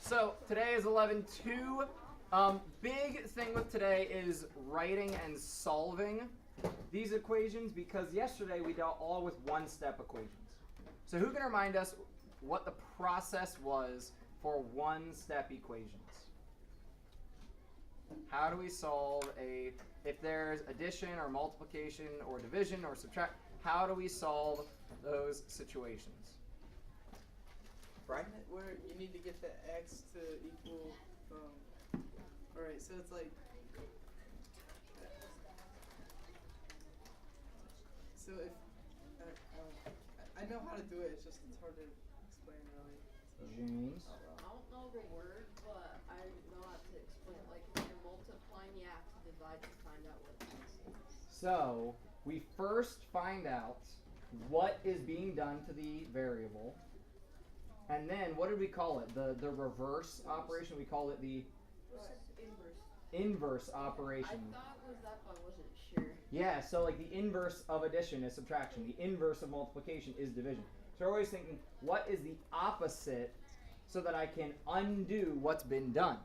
So today is 11:2. Big thing with today is writing and solving these equations because yesterday we dealt all with one-step equations. So who can remind us what the process was for one-step equations? How do we solve if there's addition or multiplication or division or subtract, how do we solve those situations? Right? Where you need to get the x to equal, alright, so it's like, so if, I know how to do it, it's hard to explain really. So. James? I don't know the word, but I know how to explain it. Like if you're multiplying, you have to divide to find out what it is. So we first find out what is being done to the variable, and then what did we call it? The reverse operation. We call it the inverse operation. I thought it was that, but I wasn't sure. Yeah, so like the inverse of addition is subtraction. The inverse of multiplication is division. So we're always thinking, what is the opposite so that I can undo what's been done?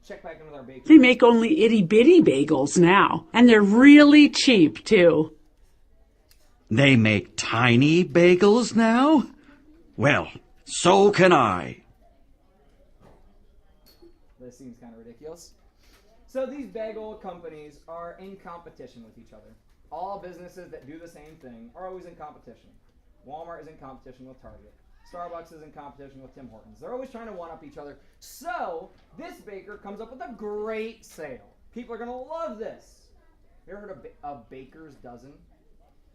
Check back in with our baker. They make only itty-bitty bagels now, and they're really cheap, too. They make tiny bagels now? Well, so can I. This seems kind of ridiculous. So these bagel companies are in competition with each other. All businesses that do the same thing are always in competition. Walmart is in competition with Target. Starbucks is in competition with Tim Hortons. They're always trying to one-up each other. So this baker comes up with a great sale. People are going to love this. You ever heard of a baker's dozen?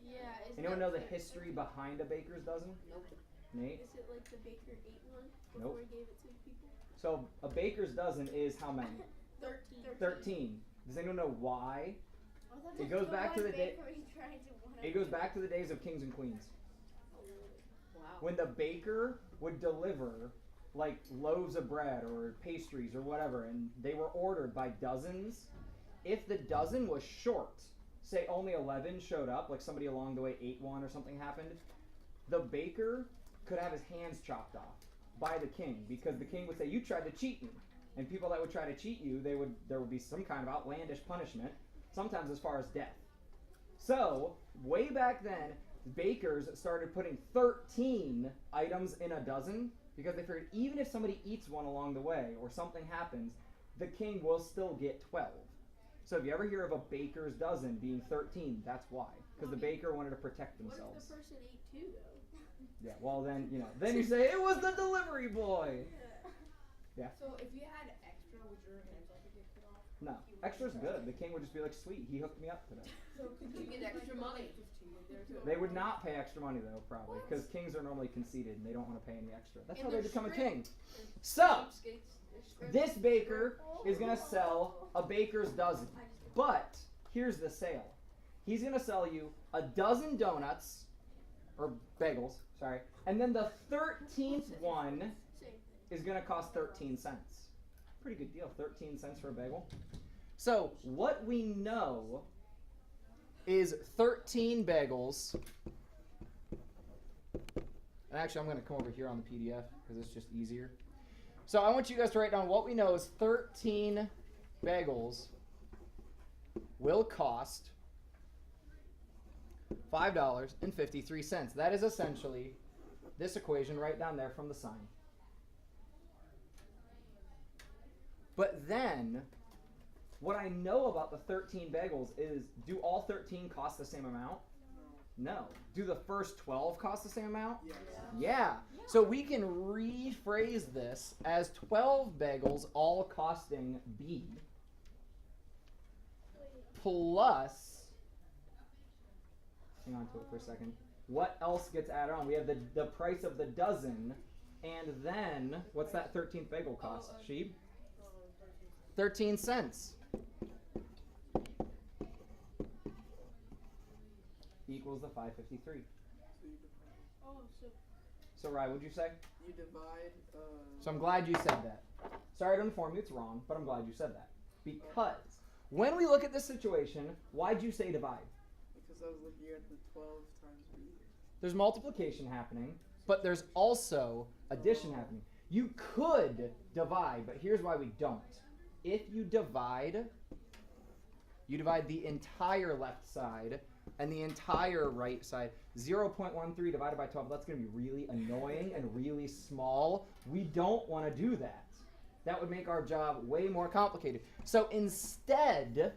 Yeah. Anyone know the history behind a baker's dozen? Nope. Nate? Is it like the baker ate one before Nope. he gave it to people? So a baker's dozen is how many? 13. Does anyone know why? It goes back to the day. It goes back to the days of kings and queens. Wow. When the baker would deliver like loaves of bread or pastries or whatever, and they were ordered by dozens, if the dozen was short, say only 11 showed up, like somebody along the way ate one or something happened, the baker could have his hands chopped off by the king, because the king would say, you tried to cheat me. And people that would try to cheat you, there would be some kind of outlandish punishment, sometimes as far as death. So, way back then, bakers started putting 13 items in a dozen because they figured even if somebody eats one along the way or something happens, the king will still get 12. So if you ever hear of a baker's dozen being 13, that's why. Because the baker wanted to protect themselves. What if the person ate two, though? Yeah, well then, then you say, it was the delivery boy. Yeah. So if you had extra, would your hands also get cut off? No, extra's good. The king would just be like, sweet, he hooked me up today. So could You get extra money. They would not pay extra money though, probably, because kings are normally conceited and they don't want to pay any extra. That's how they become a king. So, this baker is going to sell a baker's dozen. But, here's the sale. He's going to sell you a dozen donuts, or bagels, sorry, and then the 13th one is going to cost 13 cents. Pretty good deal, 13 cents for a bagel. So, what we know is 13 bagels. And actually, I'm going to come over here on the PDF because it's just easier. So I want you guys to write down what we know is 13 bagels will cost $5.53. That is essentially this equation right down there from the sign. But then, what I know about the 13 bagels is, do all 13 cost the same amount? No. Do the first 12 cost the same amount? Yes. Yeah. So we can rephrase this as 12 bagels all costing B plus, hang on to it for a second, what else gets added on? We have the price of the dozen, and then, what's that 13th bagel cost, Sheeb? 13 cents. Equals the 553. So Rye, what'd you say? You divide, So I'm glad you said that. Sorry to inform you it's wrong, but I'm glad you said that. Because when we look at this situation, why'd you say divide? because I was looking at the 12 times B. There's multiplication happening, but there's also addition happening. You could divide, but here's why we don't. If you divide the entire left side and the entire right side. 0.13 divided by 12, that's going to be really annoying and really small. We don't want to do that. That would make our job way more complicated. So instead,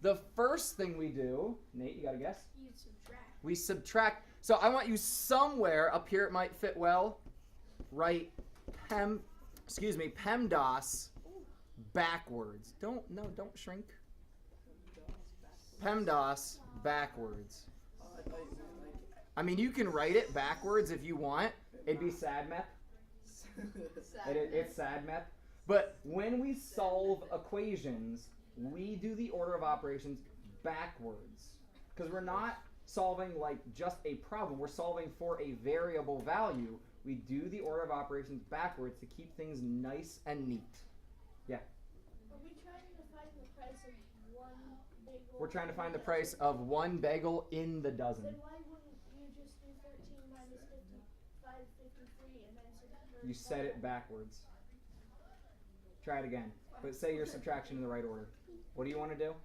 the first thing we do, Nate, you got to guess? You subtract. We subtract. So I want you somewhere up here, it might fit well, write PEMDAS backwards. Don't shrink. PEMDAS backwards. I thought you meant like. I mean, you can write it backwards if you want. It'd be SADMEP. It's SADMEP. But when we solve equations, we do the order of operations backwards. Because we're not solving like just a problem. We're solving for a variable value. We do the order of operations backwards to keep things nice and neat. Yeah. Are we trying to find the price of one bagel? We're trying to find the price of one bagel in the dozen. Then why wouldn't you just do 13 minus 53 and then subtract? You said it backwards. Try it again. But say your subtraction in the right order. What do you want to do?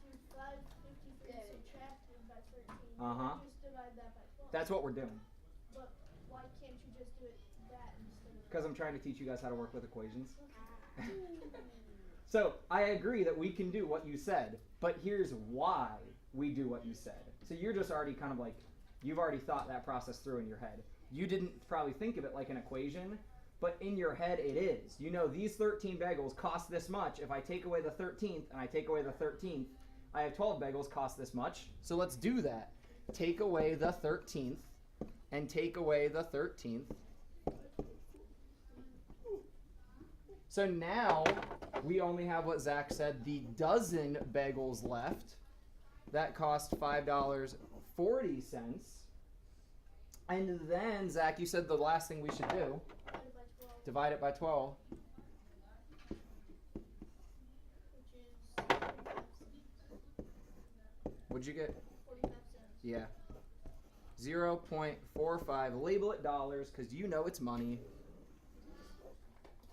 Do 553 subtracted by 13. Uh-huh. Just divide that by 12. That's what we're doing. But why can't you just do it that instead of? Because I'm trying to teach you guys how to work with equations. So I agree that we can do what you said, but here's why we do what you said. So you're just already kind of like, you've already thought that process through in your head. You didn't probably think of it like an equation, but in your head it is. You know these 13 bagels cost this much. If I take away the 13th and I take away the 13th, I have 12 bagels cost this much. So let's do that. Take away the 13th and take away the 13th. So now we only have what Zach said, the dozen bagels left. That cost $5.40. And then, Zach, you said the last thing we should do, divide it by 12. Which is 45 cents. What'd you get? 45 cents. Yeah. 0.45. Label it dollars because you know it's money.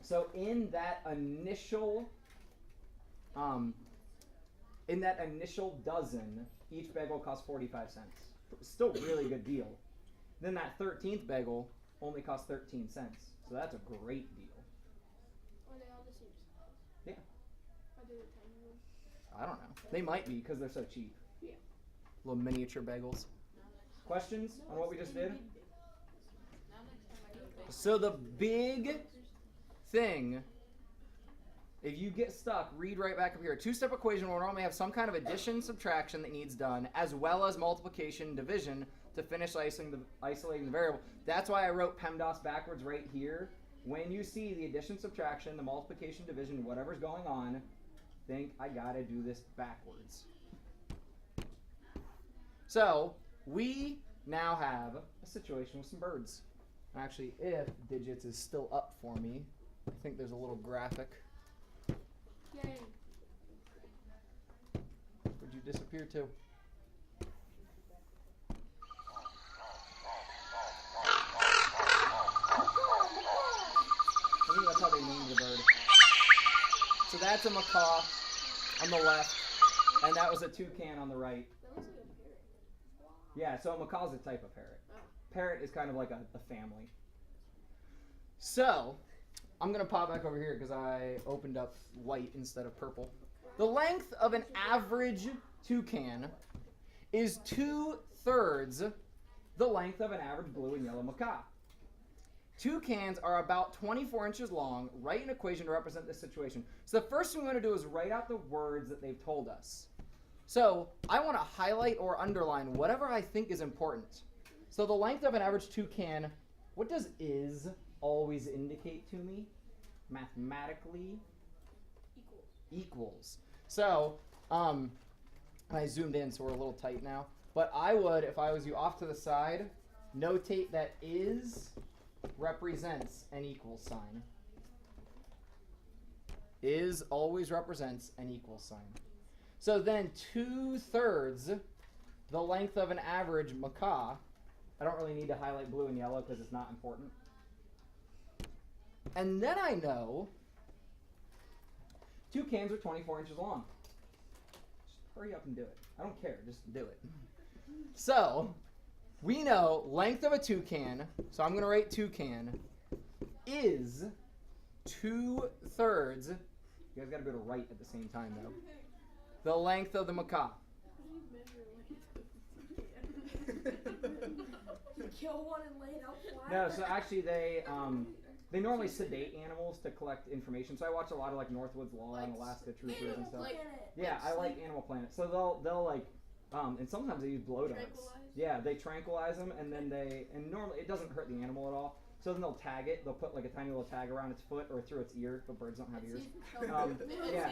So in that initial dozen, each bagel costs 45 cents. Still really good deal. Then that 13th bagel only costs 13 cents. So that's a great deal. Are they all the same size? Yeah. Are they the tiny ones? I don't know. They might be because they're so cheap. Yeah. Little miniature bagels. Questions on what we just did? So the big thing, if you get stuck, read right back up here. A two-step equation will normally have some kind of addition, subtraction that needs done, as well as multiplication, division to finish isolating the variable. That's why I wrote PEMDAS backwards right here. When you see the addition, subtraction, the multiplication, division, whatever's going on, think I gotta do this backwards. So we now have a situation with some birds. Actually, if digits is still up for me, I think there's a little graphic. Yay. Where'd you disappear to? I think that's how they named the bird. So that's a macaw on the left, and that was a toucan on the right. That looks like a parrot. Yeah, so a macaw's a type of parrot. Oh. Parrot is kind of like a family. So, I'm going to pop back over here because I opened up white instead of purple. The length of an average toucan is 2/3 the length of an average blue and yellow macaw. Toucans are about 24 inches long. Write an equation to represent this situation. So the first thing we want to do is write out the words that they've told us. So I want to highlight or underline whatever I think is important. So the length of an average toucan, what does is always indicate to me? Mathematically? Equals. So, I zoomed in so we're a little tight now. But I would, if I was you off to the side, notate that is represents an equal sign. Is always represents an equal sign. So then 2/3 the length of an average macaw. I don't really need to highlight blue and yellow because it's not important. And then I know toucans are 24 inches long. Just hurry up and do it. I don't care. Just do it. So, we know length of a toucan, so I'm going to write toucan, is 2/3. You guys got to be able to write at the same time, though. The length of the macaque. Kill one and lay it out flat. No, so actually they normally sedate animals to collect information. So I watch a lot of like Northwoods Law and Alaska Troopers and stuff. Yeah, I like Animal Planet. So they'll like and sometimes they use blow darts. Tranquilize? Yeah, they tranquilize them and then normally it doesn't hurt the animal at all. So then they'll tag it. They'll put like a tiny little tag around its foot or through its ear, but birds don't have ears. Yeah.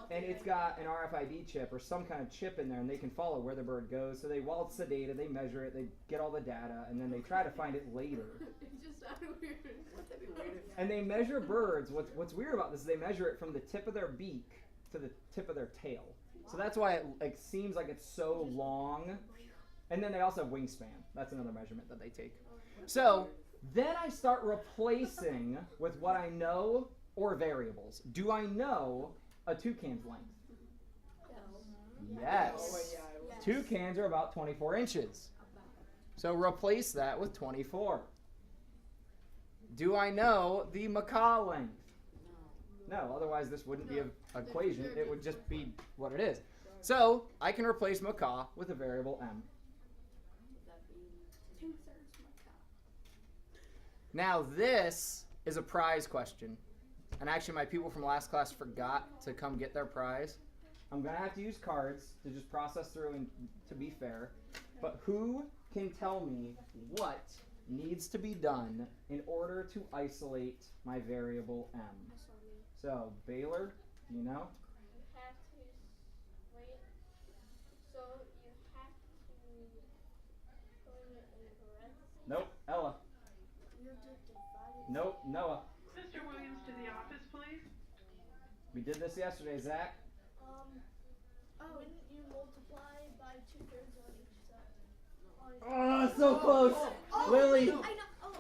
And it's got an RFID chip or some kind of chip in there, and they can follow where the bird goes. So while it's sedated, they measure it, they get all the data, and then they try to find it later. It just sounded weird. Wouldn't that be weird if And they measure birds. What's weird about this is they measure it from the tip of their beak to the tip of their tail. So that's why it like seems like it's so long. And then they also have wingspan. That's another measurement that they take. So then I start replacing with what I know or variables. Do I know a toucan's length? Yes. Oh, wait, yeah, I was- Toucans are about 24 inches. So replace that with 24. Do I know the macaw length? No, otherwise this wouldn't be an equation. It would just be what it is. So I can replace macaw with a variable m. Now this is a prize question. And actually my people from last class forgot to come get their prize. I'm going to have to use cards to just process through and to be fair. But who can tell me what needs to be done in order to isolate my variable m? So, Baylor, do you know? You have to wait. So you have to put it in parentheses. Nope. Ella. You have to divide it. Nope. Noah. Mr. Williams to the office, please. We did this yesterday, Zach. Wouldn't you multiply by 2/3 on each side? Oh, so close. Lily, I know.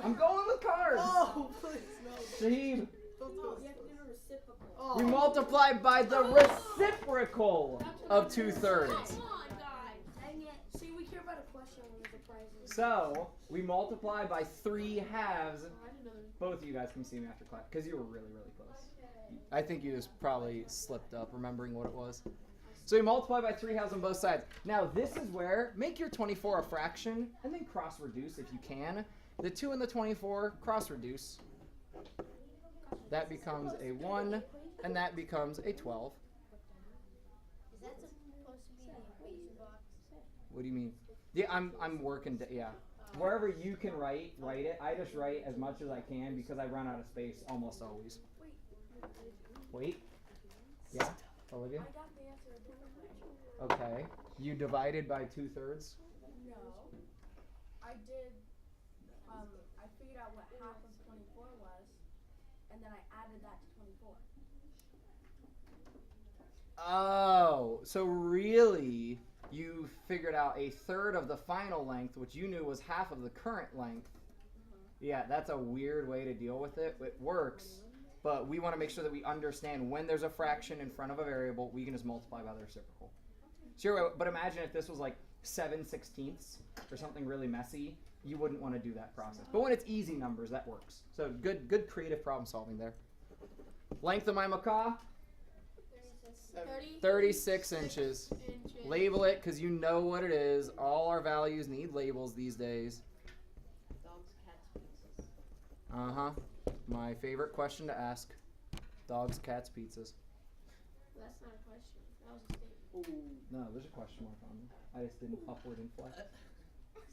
I'm going with cards. Oh, please, no. Shaheeb, Don't do You it. have to do a reciprocal. Oh. we multiply by the reciprocal of 2/3. Come on, guys. Dang it. See, we care about a question when there's a prize. So, we multiply by 3 halves. I didn't know there was Both of you guys can see me after class, because you were really, really close. I think you just probably slipped up remembering what it was. So you multiply by 3 halves on both sides. Now this is where, make your 24 a fraction, and then cross-reduce if you can. The 2 and the 24, cross-reduce. That becomes a 1, and that becomes a 12. Is that supposed to be an equation box? What do you mean? Yeah, I'm working to, yeah. Wherever you can write it. I just write as much as I can because I run out of space almost always. Wait. Yeah, Olivia? I got the answer a different way. Okay. You divided by 2/3? No. I did, I figured out what half of 24 was, and then I added that to 24. Oh, so really you figured out 1/3 of the final length, which you knew was half of the current length. Yeah, that's a weird way to deal with it. It works, but we want to make sure that we understand when there's a fraction in front of a variable, we can just multiply by the reciprocal. Sure, but imagine if this was like 7/16 or something really messy, you wouldn't want to do that process. But when it's easy numbers, that works. So good creative problem solving there. Length of my macaw? 36 inches. Label it because you know what it is. All our values need labels these days. dogs, cats, pizzas. Uh-huh. My favorite question to ask. Dogs, cats, pizzas. That's not a question. That was a statement. No, there's a question mark on it. I just didn't upward inflect.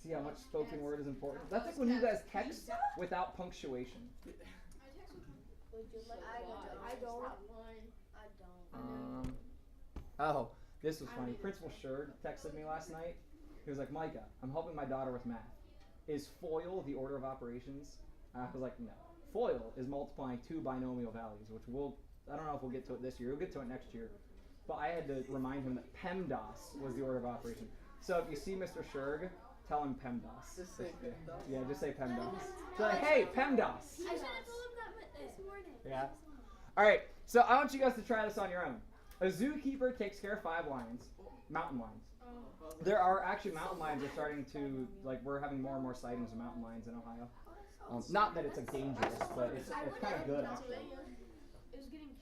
See how much spoken word is important? That's like when you guys text without punctuation. Would you like I don't. I don't. Oh, this was funny. Principal Sherg texted me last night. He was like, Micah, I'm helping my daughter with math. Is FOIL the order of operations? I was like, no. FOIL is multiplying 2 binomial values, which I don't know if we'll get to it this year. We'll get to it next year. But I had to remind him that PEMDAS was the order of operation. So if you see Mr. Sherg, tell him PEMDAS. Just say PEMDAS? Yeah, just say PEMDAS. So like, hey, PEMDAS. I should have told him that this morning. Yeah. All right. So I want you guys to try this on your own. A zookeeper takes care of 5 lions, mountain lions. There are actually mountain lions are starting to we're having more and more sightings of mountain lions in Ohio. Not that it's dangerous, but it's kind of good actually.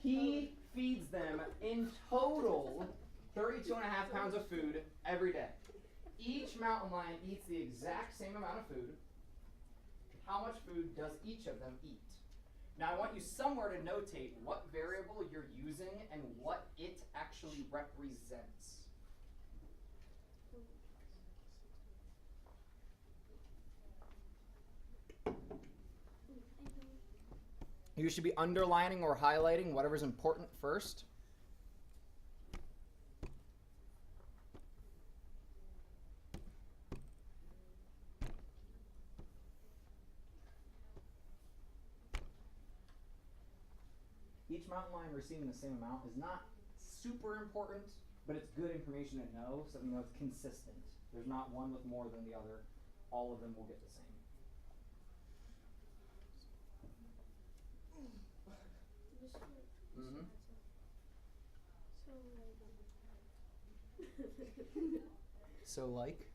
He feeds them in total 32.5 pounds of food every day. Each mountain lion eats the exact same amount of food. How much food does each of them eat? Now I want you somewhere to notate what variable you're using and what it actually represents. You should be underlining or highlighting whatever's important first. Each mountain lion receiving the same amount is not super important, but it's good information to know so that we know it's consistent. There's not one with more than the other. All of them will get the same. Mm-hmm. So like?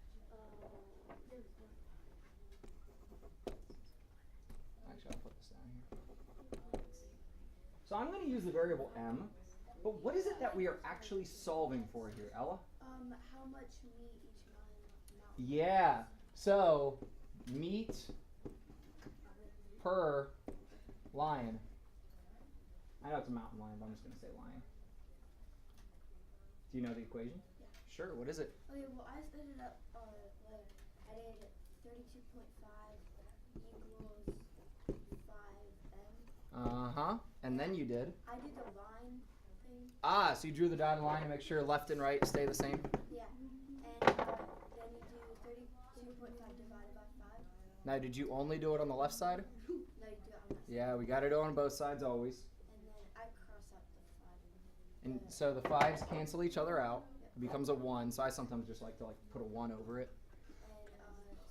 Actually, I'll put this down here. So I'm going to use the variable m, but what is it that we are actually solving for here, Ella? How much meat each mountain? Yeah. So meat per lion. I know it's a mountain lion, but I'm just going to say lion. Do you know the equation? Yeah. Sure. What is it? Okay, well, I split it up. I did 32.5 equals 5m. Uh-huh. And then you did? I did the line thing. Ah, so you drew the dotted line to make sure left and right stay the same? Yeah. And then you do 32.5 divided by 5. Now, did you only do it on the left side? No, you do it on that side. Yeah, we got to do it on both sides always. And then I cross out the 5. And so the 5s cancel each other out. It becomes a 1, so I sometimes just like to put a 1 over it.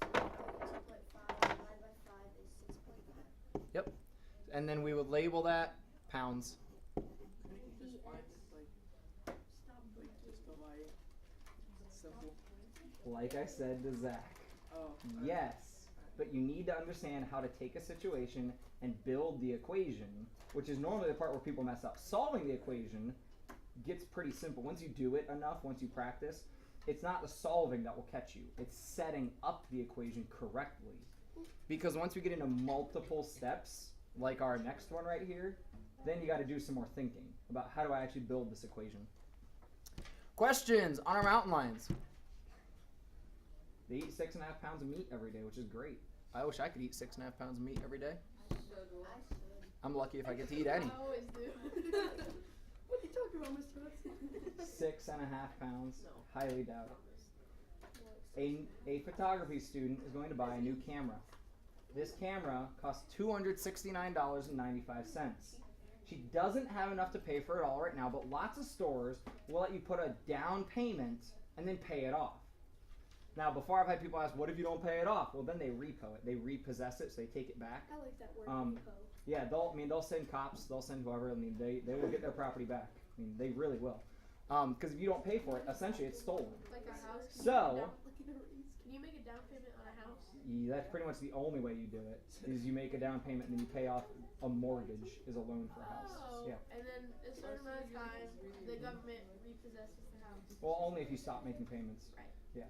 And so 32.5 divided by 5 is 6.5. Yep. And then we would label that pounds. Couldn't you just find just divide? It's simple. Like I said to Zach. Oh. Yes, but you need to understand how to take a situation and build the equation, which is normally the part where people mess up. Solving the equation gets pretty simple. Once you do it enough, once you practice, it's not the solving that will catch you. It's setting up the equation correctly. Because once we get into multiple steps, like our next one right here, then you got to do some more thinking about how do I actually build this equation. Questions on our mountain lions? They eat 6.5 pounds of meat every day, which is great. I wish I could eat 6.5 pounds of meat every day. I'm lucky if I get to eat any. I always do. What are you talking about, Mr. Hudson? 6.5 pounds. Highly doubt it. A photography student is going to buy a new camera. This camera costs $269.95. She doesn't have enough to pay for it all right now, but lots of stores will let you put a down payment and then pay it off. Now, before I've had people ask, what if you don't pay it off? Well, then they repo it. They repossess it, so they take it back. I like that word. repo. Yeah, they'll send cops, they'll send whoever. I mean, they will get their property back. I mean, they really will. Because if you don't pay for it, essentially it's stolen. Like a house. So, Can you make a down payment on a house? that's pretty much the only way you do it, is you make a down payment and then you pay off a mortgage, is a loan for a house. Oh. Yeah. And then a certain amount of time, the government repossesses the house. Well, only if you stop making payments. Right. Yeah.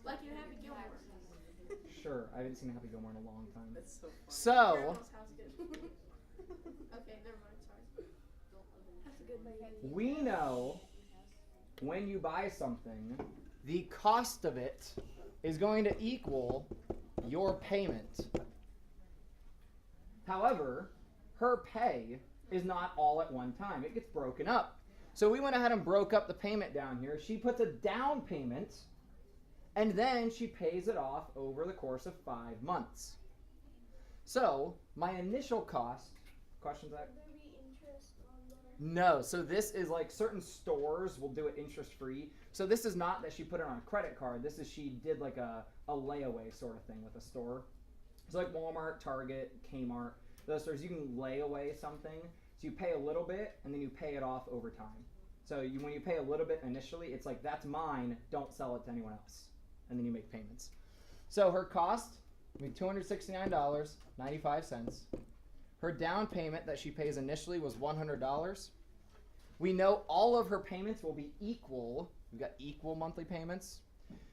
Like in Happy Gilmore. Sure. I haven't seen Happy Gilmore in a long time. That's so funny. So, Grandma's house good. Okay, never mind. Sorry. That's a good name. we know when you buy something, the cost of it is going to equal your payment. However, her pay is not all at one time. It gets broken up. So we went ahead and broke up the payment down here. She puts a down payment, and then she pays it off over the course of 5 months. So my initial cost, questions that? Will there be interest on there? No, so this is like certain stores will do it interest free. So this is not that she put it on a credit card. This is she did like a layaway sort of thing with a store. So like Walmart, Target, Kmart, those stores, you can lay away something. So you pay a little bit and then you pay it off over time. So when you pay a little bit initially, it's like, that's mine, don't sell it to anyone else. And then you make payments. So her cost will be $269.95. Her down payment that she pays initially was $100. We know all of her payments will be equal. We've got equal monthly payments.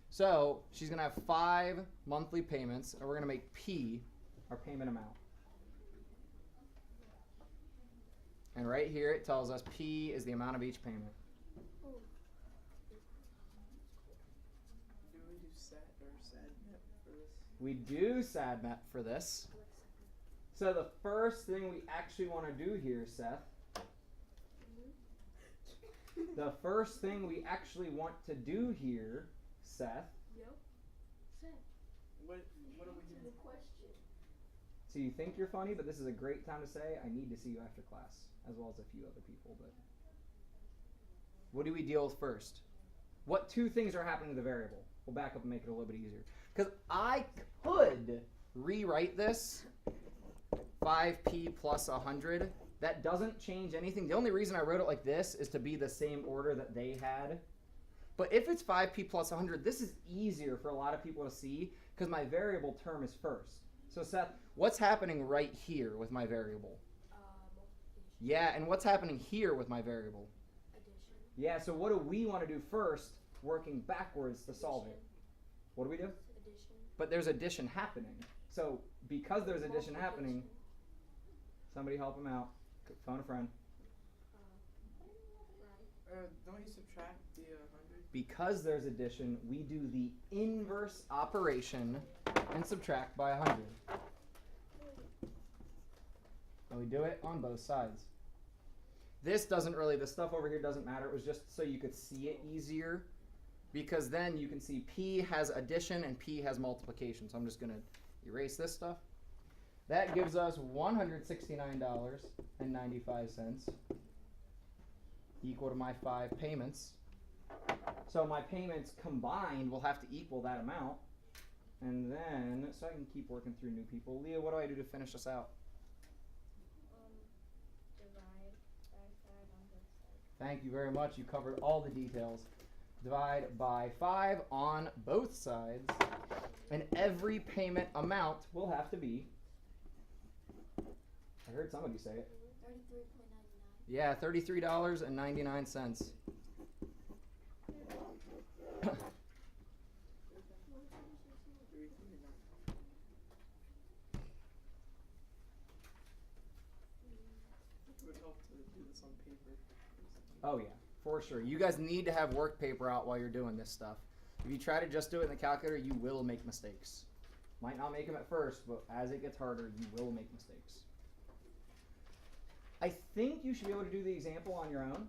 So she's going to have 5 monthly payments, and we're going to make P our payment amount. And right here it tells us P is the amount of each payment. Do we do SAT or SADMET for this? We do SADMET for this. So the first thing we actually want to do here, Seth, the first thing we actually want to do here, Seth, What do we do? so you think you're funny, but this is a great time to say, I need to see you after class, as well as a few other people. But what do we deal with first? What 2 things are happening to the variable? We'll back up and make it a little bit easier. Because I could rewrite this 5p plus 100. That doesn't change anything. The only reason I wrote it like this is to be the same order that they had. But if it's 5p plus 100, this is easier for a lot of people to see because my variable term is first. So Seth, what's happening right here with my variable? Multiplication. Yeah, and what's happening here with my variable? Addition. Yeah, so what do we want to do first, working backwards to solve it? What do we do? Addition. But there's addition happening. So because there's addition happening, somebody help him out. Phone a friend. Don't you subtract the 100? Because there's addition, we do the inverse operation and subtract by 100. And we do it on both sides. This doesn't really, the stuff over here doesn't matter. It was just so you could see it easier. Because then you can see P has addition and P has multiplication. So I'm just going to erase this stuff. That gives us $169.95 equal to my 5 payments. So my payments combined will have to equal that amount. And then, so I can keep working through new people. Leah, what do I do to finish this out? Divide by 5 on both sides. Thank you very much. You covered all the details. Divide by 5 on both sides. And every payment amount will have to be, I heard somebody say it. 33.99. Yeah, $33.99. It would help to do this on paper. Oh yeah, for sure. You guys need to have work paper out while you're doing this stuff. If you try to just do it in the calculator, you will make mistakes. Might not make them at first, but as it gets harder, you will make mistakes. I think you should be able to do the example on your own.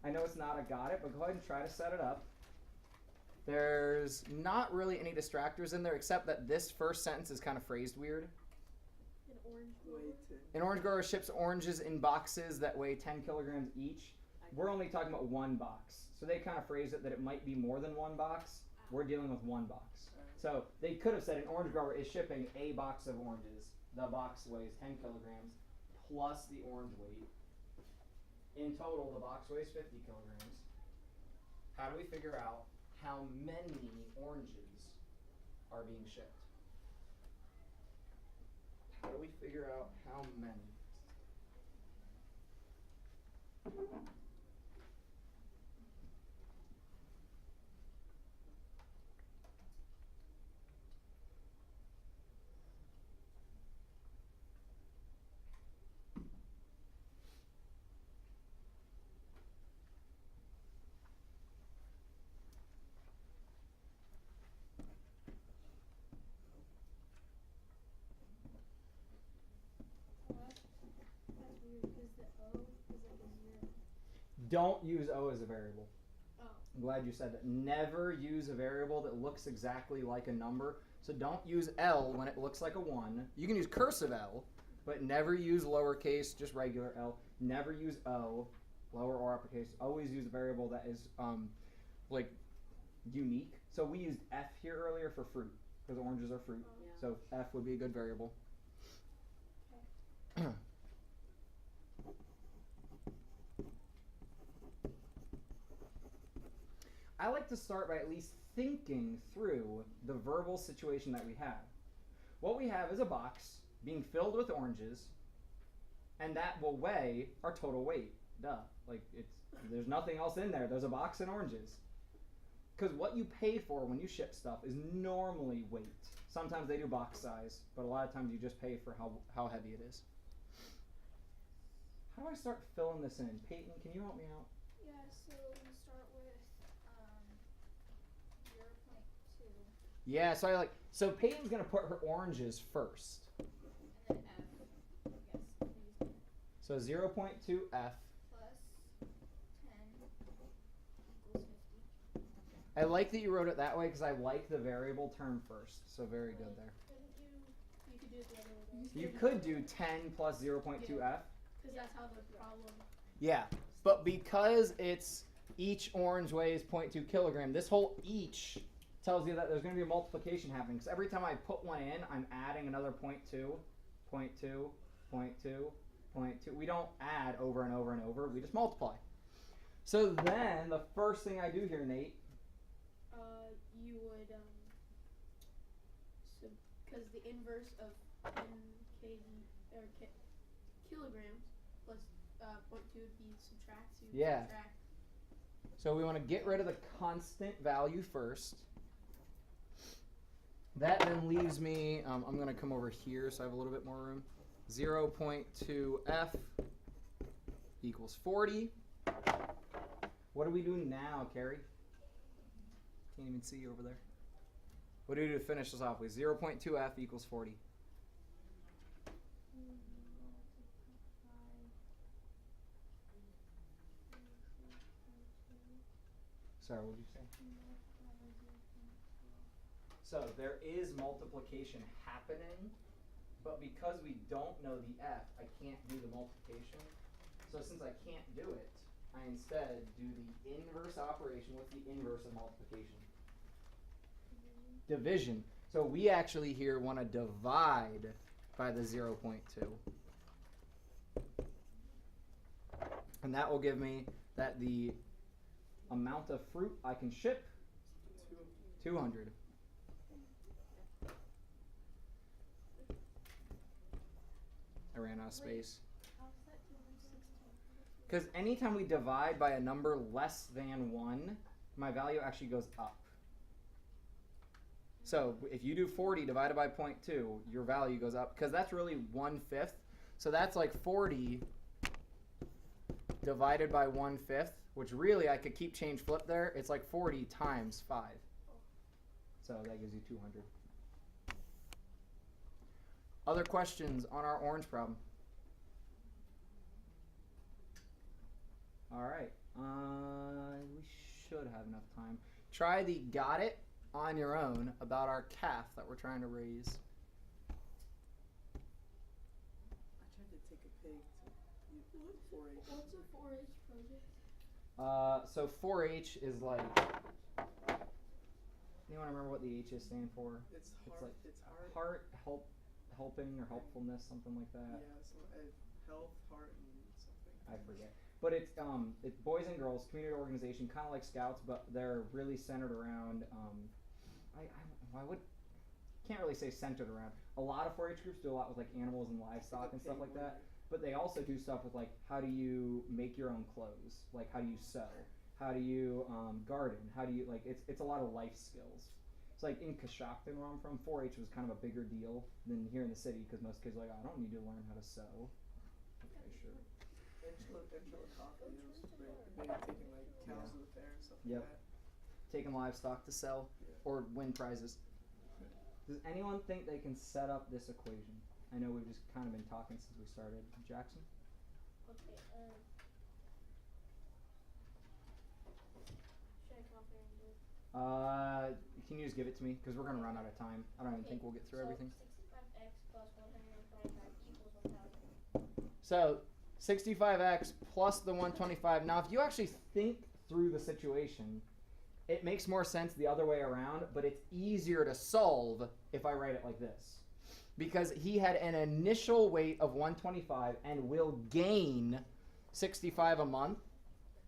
I know it's not a got it, but go ahead and try to set it up. There's not really any distractors in there except that this first sentence is kind of phrased weird. An orange Way to. An orange grower ships oranges in boxes that weigh 10 kilograms each. We're only talking about one box. So they kind of phrased it that it might be more than one box. We're dealing with one box. So they could have said an orange grower is shipping a box of oranges. The box weighs 10 kilograms plus the orange weight. In total, the box weighs 50 kilograms. How do we figure out how many oranges are being shipped? How do we figure out how many? That's weird because the O is like a 0. Don't use O as a variable. Oh. I'm glad you said that. Never use a variable that looks exactly like a number. So don't use L when it looks like a 1. You can use cursive L, but never use lowercase, just regular L. Never use O, lower or uppercase. Always use a variable that is like unique. So we used F here earlier for fruit, because oranges are fruit. Yeah. So F would be a good variable. I like to start by at least thinking through the verbal situation that we have. What we have is a box being filled with oranges, and that will weigh our total weight. Duh. Like, there's nothing else in there. There's a box and oranges. Because what you pay for when you ship stuff is normally weight. Sometimes they do box size, but a lot of times you just pay for how heavy it is. How do I start filling this in? Peyton, can you help me out? Yeah, so we start with 0.2. Yeah, so Peyton's gonna put her oranges first. And then F. Yes, please. So 0.2F. Plus 10 equals 50. I like that you wrote it that way because I like the variable term first. So very good there. You could do it the other way. You could do 10 plus 0.2F. Because that's how the problem. Yeah, but because it's each orange weighs 0.2 kilogram, this whole each tells you that there's going to be a multiplication happening. Because every time I put one in, I'm adding another 0.2, 0.2, 0.2, 0.2. We don't add over and over and over. We just multiply. So then the first thing I do here, Nate. You would so because the inverse of 10 kg or kilograms plus 0.2 would be subtract. So you Yeah. subtract. So we want to get rid of the constant value first. That then leaves me, I'm going to come over here so I have a little bit more room. 0.2F equals 40. What do we do now, Carrie? Can't even see you over there. What do we do to finish this off with? 0.2F equals 40. Sorry, what did you say? So there is multiplication happening, but because we don't know the F, I can't do the multiplication. So since I can't do it, I instead do the inverse operation. What's the inverse of multiplication? Division. So we actually here want to divide by the 0.2. And that will give me that the amount of fruit I can ship, 200. I ran out of space. Because anytime we divide by a number less than 1, my value actually goes up. So if you do 40 divided by 0.2, your value goes up. Because that's really 1/5. So that's like 40 divided by 1/5, which really I could keep change flip there. It's like 40 times 5. So that gives you 200. Other questions on our orange problem? All right. We should have enough time. Try the got it on your own about our calf that we're trying to raise. I tried to take a pig to 4-H. What's a 4-H project? So 4-H is like. Anyone remember what the H's stand for? It's It's heart. like It's heart. Heart, helping or helpfulness, something like that. Yeah, so health, heart, and something. I forget. But it's boys and girls community organization, kind of like Scouts, but they're really centered around. Can't really say centered around. A lot of 4-H groups do a lot with like animals and livestock and stuff like that. But they also do stuff with like how do you make your own clothes, like how do you sew, how do you garden, how do you like it's a lot of life skills. It's like in Coshocton where I'm from, 4-H was kind of a bigger deal than here in the city because most kids are like, I don't need to learn how to sew. Okay, sure. Enchilada, it was big taking like cows to the fair and stuff Yep. like that. Taking livestock to sell or win prizes. Does anyone think they can set up this equation? I know we've just kind of been talking since we started. Jackson? Okay, should I copy and do it? Can you just give it to me? Because we're going to run out of time. I don't even think we'll get through everything. 65x plus 125 equals 1000. So 65x plus the 125. Now, if you actually think through the situation, it makes more sense the other way around, but it's easier to solve if I write it like this. because he had an initial weight of 125 and will gain 65 a month.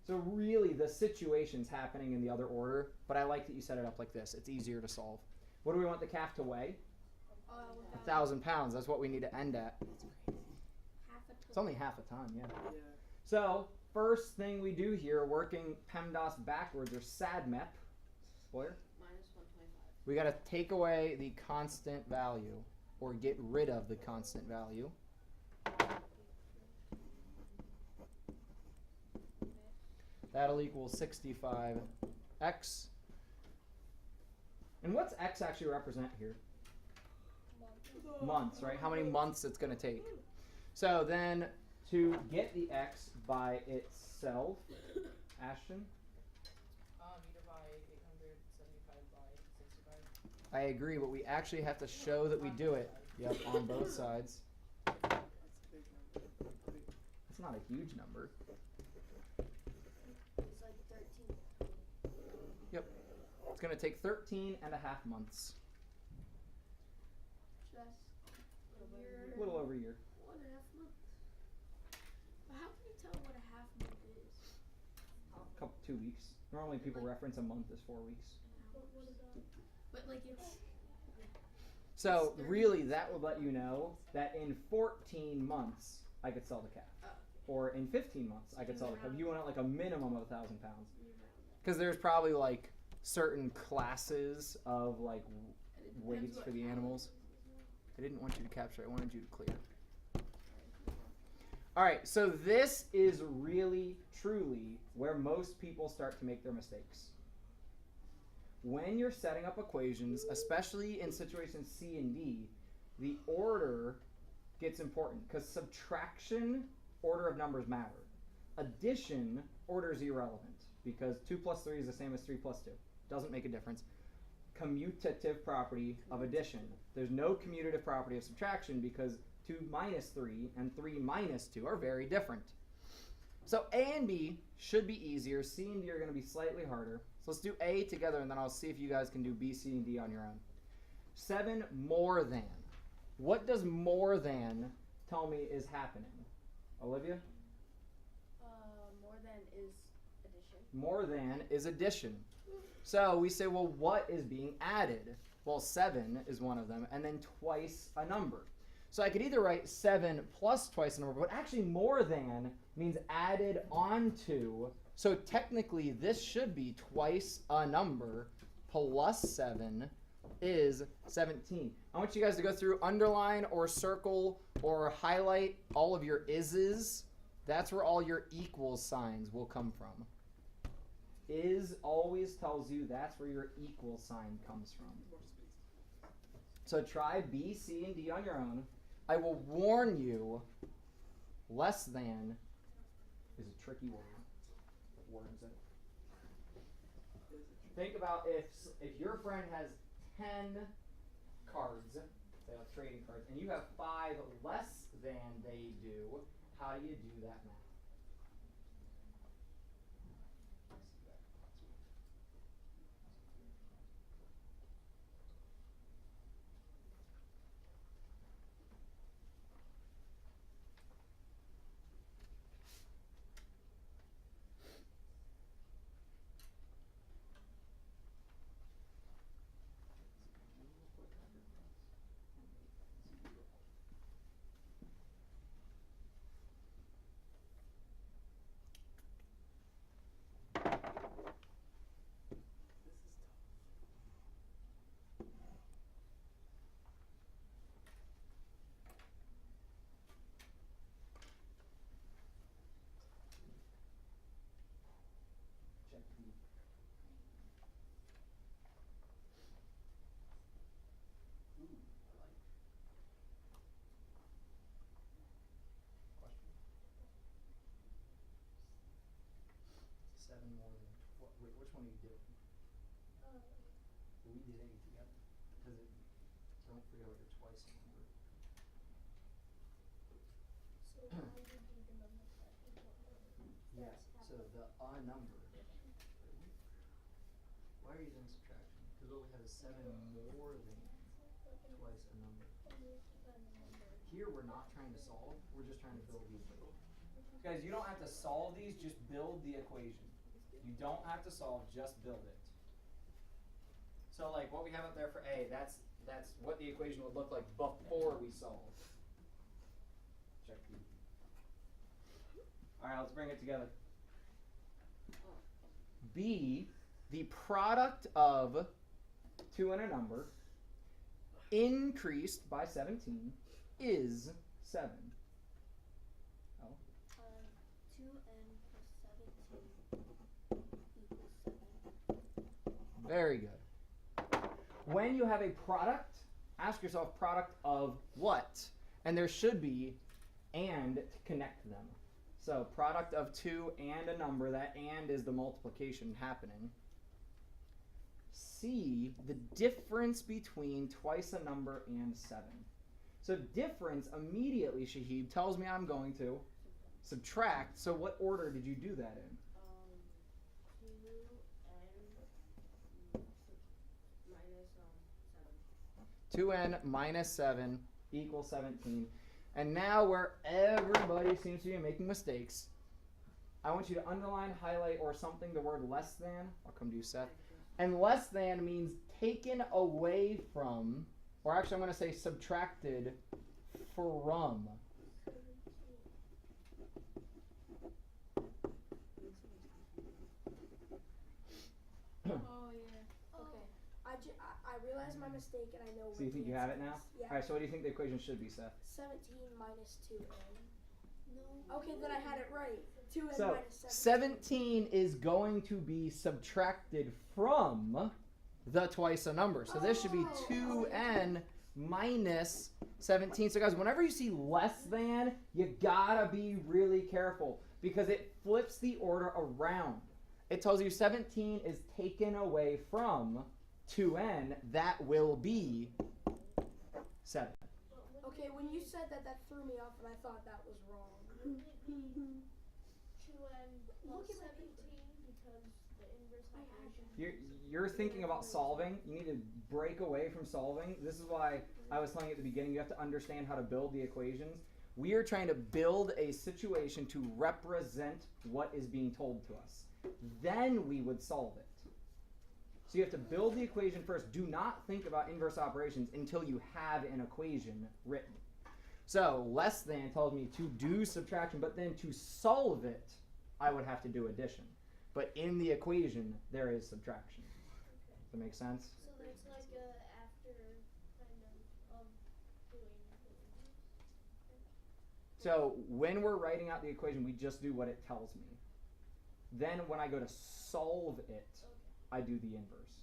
So really the situation's happening in the other order, but I like that you set it up like this. It's easier to solve. What do we want the calf to weigh? 1,000 pounds. That's what we need to end at. It's only half a ton, yeah. Yeah. So first thing we do here, working PEMDAS backwards, or SADMEP. Spoiler. Minus 125. We got to take away the constant value, or get rid of the constant value. That'll equal 65x. And what's x actually represent here? Months, right? How many months it's going to take. So then to get the x by itself, Ashton? You divide 875 by 65. I agree, but we actually have to show that we do it. Yep, on both sides. That's a big number. Big. It's not a huge number. It's like 13. It's going to take 13 and a half months. Just a year. A little over a year. 1.5 months. But how can you tell what a half month is? Couple 2 weeks. Normally people reference a month as 4 weeks. But like it's. So really that would let you know that in 14 months I could sell the calf. Or in 15 months I could sell the calf. You want it like a minimum of 1,000 pounds. Because there's probably like certain classes of like weights for the animals. I didn't want you to capture, I wanted you to clear. Alright, so this is really, truly where most people start to make their mistakes. When you're setting up equations, especially in situations C and D, the order gets important because subtraction, order of numbers matter. Addition, order is irrelevant because 2 plus 3 is the same as 3 plus 2. Doesn't make a difference. Commutative property of addition. There's no commutative property of subtraction because 2 minus 3 and 3 minus 2 are very different. So A and B should be easier. C and D are going to be slightly harder. So let's do A together and then I'll see if you guys can do B, C, and D on your own. 7 more than. What does more than tell me is happening? Olivia? More than is addition. More than is addition. So we say, well, what is being added? Well, 7 is one of them, and then twice a number. So I could either write 7 plus twice a number, but actually more than means added onto. So technically this should be twice a number plus 7 is 17. I want you guys to go through, underline or circle or highlight all of your is's. That's where all your equal signs will come from. Is always tells you that's where your equal sign comes from. So try B, C, and D on your own. I will warn you, less than is a tricky word. What word is it? Think about if your friend has 10 cards, say like trading cards, and you have 5 less than they do, how do you do that math? Check B. Question? 7 more than wait, which one are you doing? We did A together. Because don't forget what your twice number. So how do you do the number that equal? Yeah, so the number. Why are you doing subtraction? Because what we have is 7 more than twice a number. Here we're not trying to solve, we're just trying to build the equation. Guys, you don't have to solve these, just build the equation. You don't have to solve, just build it. So like what we have up there for A, that's what the equation would look like before we solve. Check B. Alright, let's bring it together. B, the product of 2 and a number increased by 17 is 7. Oh. 2n plus 17 equals 7. Very good. When you have a product, ask yourself product of what? And there should be and to connect them. So product of 2 and a number, that and is the multiplication happening. C, the difference between twice a number and 7. So difference immediately, Shahib, tells me I'm going to subtract. So what order did you do that in? 2n minus 7 equals 17. And now where everybody seems to be making mistakes, I want you to underline, highlight, or something the word less than. I'll come to you, Seth. And less than means taken away from, or actually I'm going to say subtracted from. Oh yeah. Okay. I realized my mistake and I know. So you think you have it now? Yeah. All right, so what do you think the equation should be, Seth? 17 minus 2n. No. Okay, then I had it right. 2n So minus 17 is going to be subtracted from the twice a number. So this should be 2n minus 17. So guys, whenever you see less than, you gotta be really careful because it flips the order around. It tells you 17 is taken away from 2n. That will be 7. Okay, when you said that, that threw me off and I thought that was wrong. 2n Look plus at my 17 because the inverse operation. You're thinking about solving. You need to break away from solving. This is why I was telling you at the beginning, you have to understand how to build the equations. We are trying to build a situation to represent what is being told to us. Then we would solve it. So you have to build the equation first. Do not think about inverse operations until you have an equation written. So less than tells me to do subtraction, but then to solve it, I would have to do addition. But in the equation, there is subtraction. Does that make sense? So that's like after kind of doing the inverse. So when we're writing out the equation, we just do what it tells me. Then when I go to solve it, I do the inverse.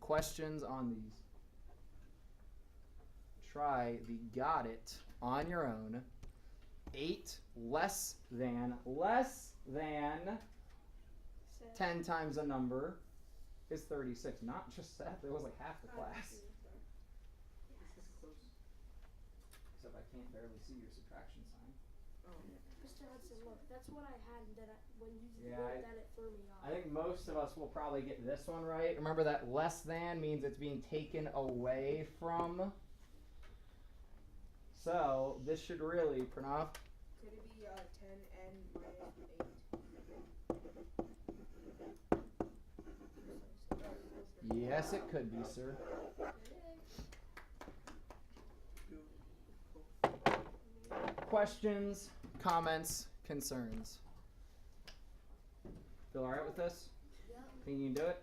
Questions on these? Try the got it on your own. 8 less than 10 times a number is 36. Not just Seth, it was like half the class. This is close. Except I can't barely see your subtraction sign. Oh. Mr. Hudson, look, that's what I had, and then when you Yeah, wrote that, it threw me off. I think most of us will probably get this one right. Remember that less than means it's being taken away from. So this should really, Pranav. Could it be 10n minus 8? Yes, it could be, sir. Questions, comments, concerns? Feel alright with this? Think you can do it?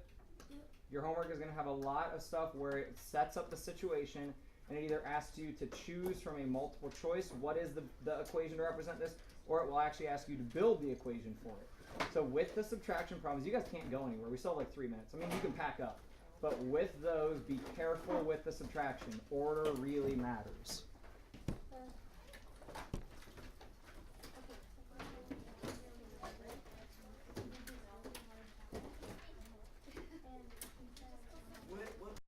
Your homework is going to have a lot of stuff where it sets up the situation and it either asks you to choose from a multiple choice, what is the equation to represent this, or it will actually ask you to build the equation for it. So with the subtraction problems, you guys can't go anywhere. We still have like 3 minutes. I mean, you can pack up. But with those, be careful with the subtraction. Order really matters.